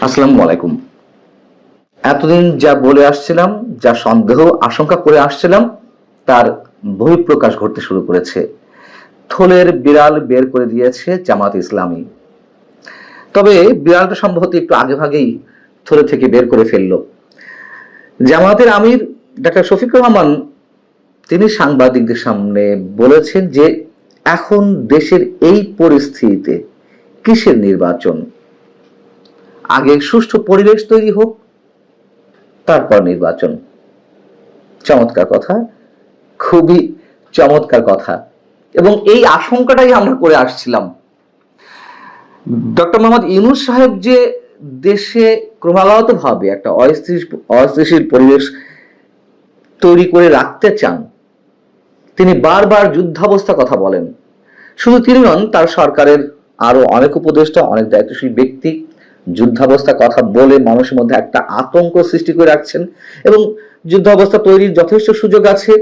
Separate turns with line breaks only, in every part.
আসসালামু আলাইকুম। এতদিন যা বলে আসছিলাম, যা সন্দেহ আশঙ্কা করে আসছিলাম, তার বহিঃপ্রকাশ ঘটতে শুরু করেছে। থলের বিড়াল বের করে দিয়েছে জামাত ইসলামী। তবে বিড়ালটা সম্ভবত একটু আগেভাগেই থলে থেকে বের করে ফেললো। জামাতের আমির ডাক্তার শফিকুর রহমান তিনি সাংবাদিকদের সামনে বলেছেন যে এখন দেশের এই পরিস্থিতিতে কিসের নির্বাচন, আগে সুষ্ঠু পরিবেশ তৈরি হোক, তারপর নির্বাচন। চমৎকার কথা, খুবই চমৎকার কথা। এবং এই আশঙ্কাটাই আমরা করে আসছিলাম। ডক্টর মোহাম্মদ ইউনূস সাহেব যে দেশে ক্রমাগতভাবে একটা অস্থিতিশীল পরিবেশ তৈরি করে রাখতে চান, তিনি বারবার যুদ্ধাবস্থা কথা বলেন। শুধু তিনি নন, তার সরকারের আরো অনেক উপদেষ্টা, অনেক দায়িত্বশীল ব্যক্তি যুদ্ধাবস্থা কথা বলে মানুষের মধ্যে একটা আতঙ্ক সৃষ্টি করে রাখছেন। এবং যুদ্ধাবস্থা তৈরির যথেষ্ট সুযোগ আছে,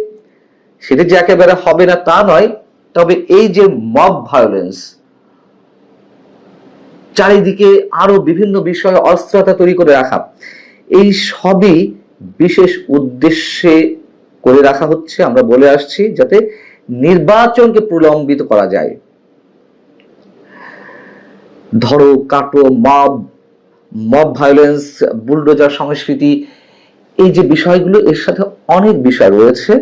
সেটা যে একেবারে হবে না তা নয়। তবে এই যে মব ভায়োলেন্স, চারিদিকে আরো বিভিন্ন বিষয়ে অস্থিরতা তৈরি করে রাখা, এই সবই বিশেষ উদ্দেশ্যে করে রাখা হচ্ছে। আমরা বলে আসছি যাতে নির্বাচনকে প্রলম্বিত করা যায়। ধরো কাটো, মব ভায়োলেন্স, বুলডোজার সংস্কৃতি, এই যে বিষয়গুলো, এর সাথে অনেক বিষয় রয়েছে।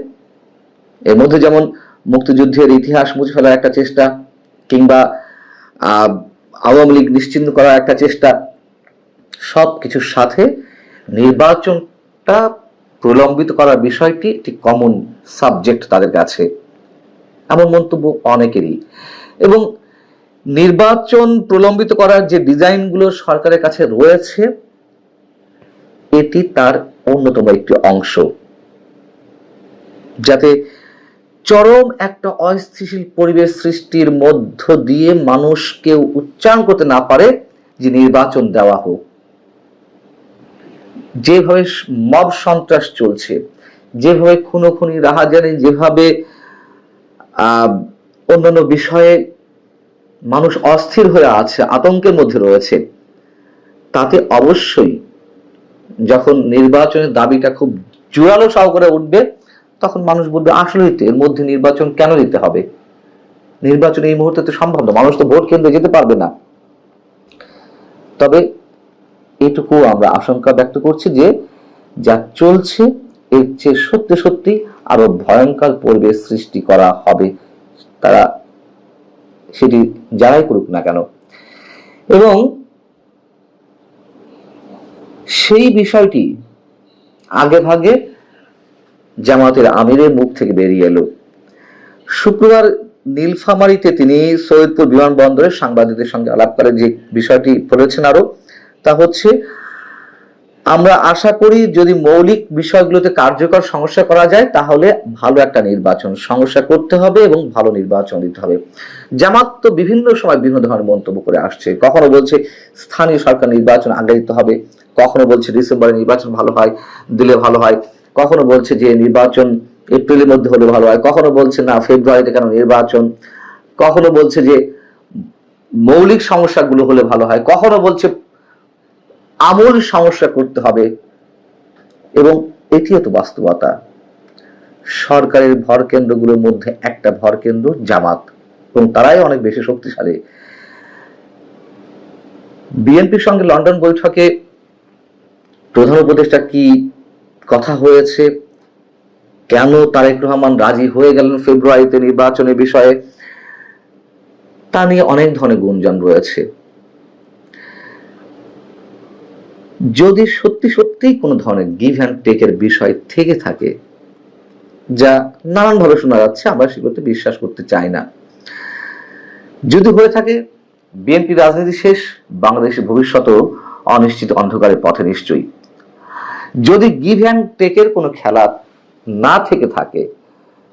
এর মধ্যে যেমন মুক্তিযুদ্ধের ইতিহাস মুছে ফেলার একটা চেষ্টা, কিংবা আওয়ামী লীগ নিশ্চিহ্ন করার একটা চেষ্টা, সবকিছুর সাথে নির্বাচনটা প্রলম্বিত করার বিষয়টি একটি কমন সাবজেক্ট তাদের কাছে, এমন মন্তব্য অনেকেরই। এবং নির্বাচন প্রলম্বিত করার যে ডিজাইনগুলো সরকারের কাছে রয়েছে, এটি তার অন্যতম একটি অংশ, যাতে চরম একটা অস্থিতিশীল পরিবেশ সৃষ্টির মধ্য দিয়ে মানুষ কেউ উচ্চারণ করতে না পারে যে নির্বাচন দেওয়া হোক। যেভাবে মব সন্ত্রাস চলছে, যেভাবে খুনোখুনি, রাহাজানি, যেভাবে অন্যান্য বিষয়ে মানুষ অস্থির হয়ে আছে, আতঙ্কের মধ্যে রয়েছে, তাতে অবশ্যই যখন নির্বাচনের দাবিটা খুব জোরালো সহকারে উঠবে, তখন মানুষ বলবে আসলে এর মধ্যে নির্বাচন কেন দিতে হবে, নির্বাচন এই মুহূর্তে তো সম্ভব না, মানুষ তো ভোট কেন্দ্রে যেতে পারবে না। তবে এটুকু আমরা আশঙ্কা ব্যক্ত করছি যে যা চলছে এর চেয়ে সত্যি সত্যি আরো ভয়ঙ্কর পরিবেশ সৃষ্টি করা হবে, তারা সেটি যারাই করুক না কেন। এবং সেই বিষয়টি আগে ভাগে জামাতের আমিরের মুখ থেকে বেরিয়ে এলো। শুক্রবার নীলফামারীতে তিনি সৈয়দপুর বিমানবন্দরে সাংবাদিকদের সঙ্গে আলাপ করে যে বিষয়টি বলেছেন আরো, তা হচ্ছে আমরা আশা করি যদি মৌলিক বিষয়গুলোতে কার্যকর সমস্যা করা যায়, তাহলে ভালো একটা নির্বাচন সমস্যা করতে হবে এবং ভালো নির্বাচন দিতে হবে। জামাত তো বিভিন্ন সময় বিভিন্ন ধরনের মন্তব্য করে আসছে, কখনো বলছে স্থানীয় সরকার নির্বাচন আগে দিতে হবে, কখনো বলছে ডিসেম্বরে নির্বাচন ভালো হয় দিলে ভালো হয়, কখনো বলছে যে নির্বাচন এপ্রিলের মধ্যে হলে ভালো হয়, কখনো বলছে না ফেব্রুয়ারিতে কেন নির্বাচন, কখনো বলছে যে মৌলিক সমস্যাগুলো হলে ভালো হয়, কখনো বলছে আমূল সমস্যা করতে হবে। এবং এটিও তো বাস্তবতা। সরকারের ভর কেন্দ্রগুলোর মধ্যে একটা ভর কেন্দ্র জামাত, এবং তারাই অনেক বেশি শক্তিশালী। বিএনপির সঙ্গে লন্ডন বৈঠকে প্রধান উপদেষ্টা কি কথা হয়েছে, কেন তারেক রহমান রাজি হয়ে গেলেন ফেব্রুয়ারিতে নির্বাচনের বিষয়ে, তা নিয়ে অনেক ধরনের গুঞ্জন রয়েছে। যদি সত্যি সত্যিই কোনো ধরনের গিভ অ্যান্ড টেকের বিষয় থেকে থাকে, যা নানানভাবে শোনা যাচ্ছে, আমরা সেগুলোতে বিশ্বাস করতে চাই না। যদি হয়ে থাকে, বিএনপি রাজনীতি শেষ, বাংলাদেশের ভবিষ্যৎও অনিশ্চিত অন্ধকারের পথে নিশ্চয়ই। যদি গিভ অ্যান্ড টেকের কোনো খেলা না থেকে থাকে,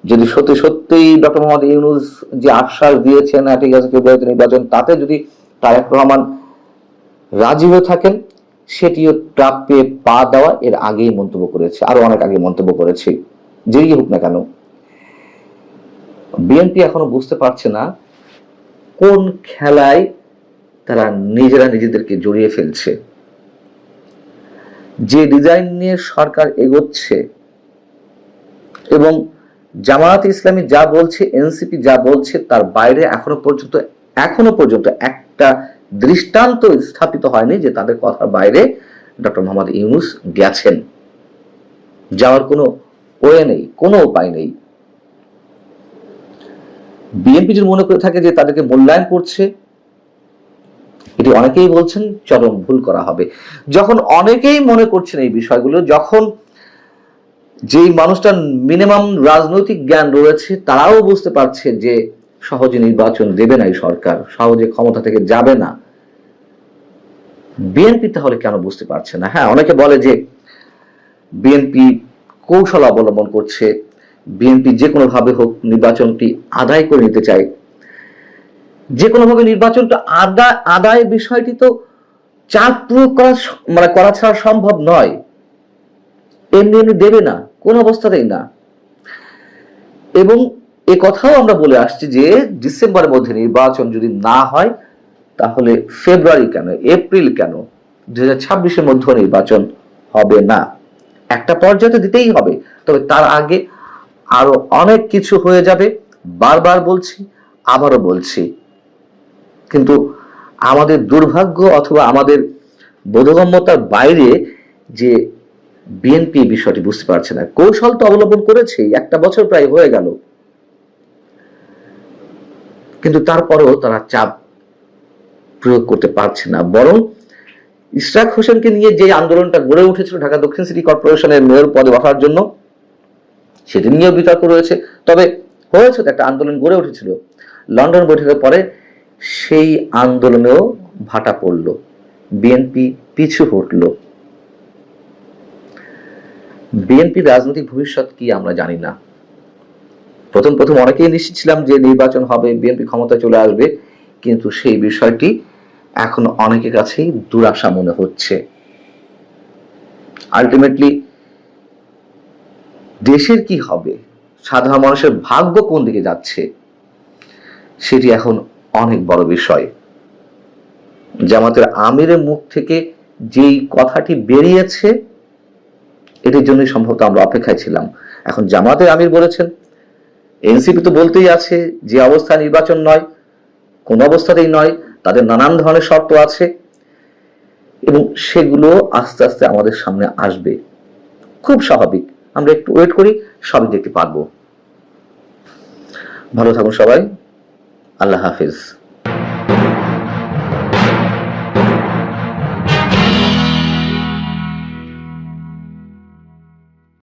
যদি সত্যি সত্যিই ডক্টর মোহাম্মদ ইউনূস যে আশ্বাস দিয়েছেন ঠিক আছে ফেব্রুয়ারিতে নির্বাচন, তাতে যদি তারেক রহমান রাজি হয়ে থাকেন, সেটিও প্রাপ্যে পা দেওয়া এর আগেই মন্তব্য করেছে, আরো অনেক আগে মন্তব্য করেছে। যেই হোক না কেন, বিএনপি এখনো বুঝতে পারছে না কোন খেলায় তারা নিজেরা নিজেদেরকে জড়িয়ে ফেলছে। যে ডিজাইন নিয়ে সরকার এগোচ্ছে এবং জামায়াত ইসলামী যা বলছে, এনসিপি যা বলছে, তার বাইরে এখনো পর্যন্ত একটা দৃষ্টান্ত স্থাপিত হয়নি যে তাদের কথার বাইরে ডক্টর মোহাম্মদ ইউনূস গেছেন। যাওয়ার কোনো ওয়ে নেই, কোনো উপায় নেই। বিএনপি যদি মনে করে থাকে যে তাদেরকে মূল্যায়ন করছে, এটি অনেকেই বলছেন চরম ভুল করা হবে। যখন অনেকেই মনে করছেন এই বিষয়গুলো, যখন যেই মানুষটার মিনিমাম রাজনৈতিক জ্ঞান রয়েছে তারাও বুঝতে পারছে যে সহজে নির্বাচন দেবে না এই সরকার, সহজে ক্ষমতা থেকে যাবে না, বিএনপি তাহলে কেন বুঝতে পারছে না? হ্যাঁ, অনেকে বলে যে বিএনপি কৌশল অবলম্বন করছে, বিএনপি যে কোনোভাবে হোক নির্বাচনটি আদায় করে নিতে চায়। যে কোনোভাবে নির্বাচনটা আদায় বিষয়টি তো চাপ প্রয়োগ করা ছাড়া সম্ভব নয়। এমনি এমনি দেবে না, কোন অবস্থাতেই না। এবং এ কথাও আমরা বলে আসছি যে ডিসেম্বরের মধ্যে নির্বাচন যদি না হয় তাহলে ফেব্রুয়ারি কেন, এপ্রিল কেন, 2026-এর মধ্যে নির্বাচন হবে না। একটা পর্যায়ে দিতেই হবে, তবে তার আগে আরো অনেক কিছু হয়ে যাবে। বারবার বলছি, আবারও বলছি, কিন্তু আমাদের দুর্ভাগ্য অথবা আমাদের বোধগম্যতার বাইরে যে বিএনপি বিষয়টি বুঝতে পারছে না। কৌশল তো অবলম্বন করেছে, একটা বছর প্রায় হয়ে গেল, কিন্তু তারপরেও তারা চাপ প্রয়োগ করতে পারছে না। বরং ইশরাক হোসেনকে নিয়ে যে আন্দোলনটা গড়ে উঠেছিল ঢাকা দক্ষিণ সিটি কর্পোরেশনের মেয়র পদে বসার জন্য, সেটি নিয়েও বিতর্ক রয়েছে। তবে হয়েছে, একটা আন্দোলন গড়ে উঠেছিল। লন্ডন বৈঠকের পরে সেই আন্দোলনেও ভাটা পড়ল, বিএনপি পিছু হটল। বিএনপির রাজনৈতিক ভবিষ্যৎ কি আমরা জানি না। প্রথম অনেকেই নিশ্চিত ছিলাম যে নির্বাচন হবে, বিএনপি ক্ষমতায় চলে আসবে, কিন্তু সেই বিষয়টি এখন অনেকের কাছেই দুরাশা মনে হচ্ছে। আলটিমেটলি দেশের কি হবে, সাধারণ মানুষের ভাগ্য কোন দিকে যাচ্ছে, সেটি এখন অনেক বড় বিষয়। জামাতের আমিরের মুখ থেকে যেই কথাটি বেরিয়েছে, এটির জন্যই সম্ভবত আমরা অপেক্ষায় ছিলাম। এখন জামাতের আমির বলেছেন, এনসিপি তো বলতেই আছে যে অবস্থায় নির্বাচন নয়, কোন অবস্থাতেই নয়, তাদের নানান ধরনের শর্ত আছে এবং সেগুলো আস্তে আস্তে আমাদের সামনে আসবে। খুব স্বাভাবিক, আমরা একটু ওয়েট করি, সবই দেখতে পারবো। ভালো থাকুন সবাই, আল্লাহ হাফিজ।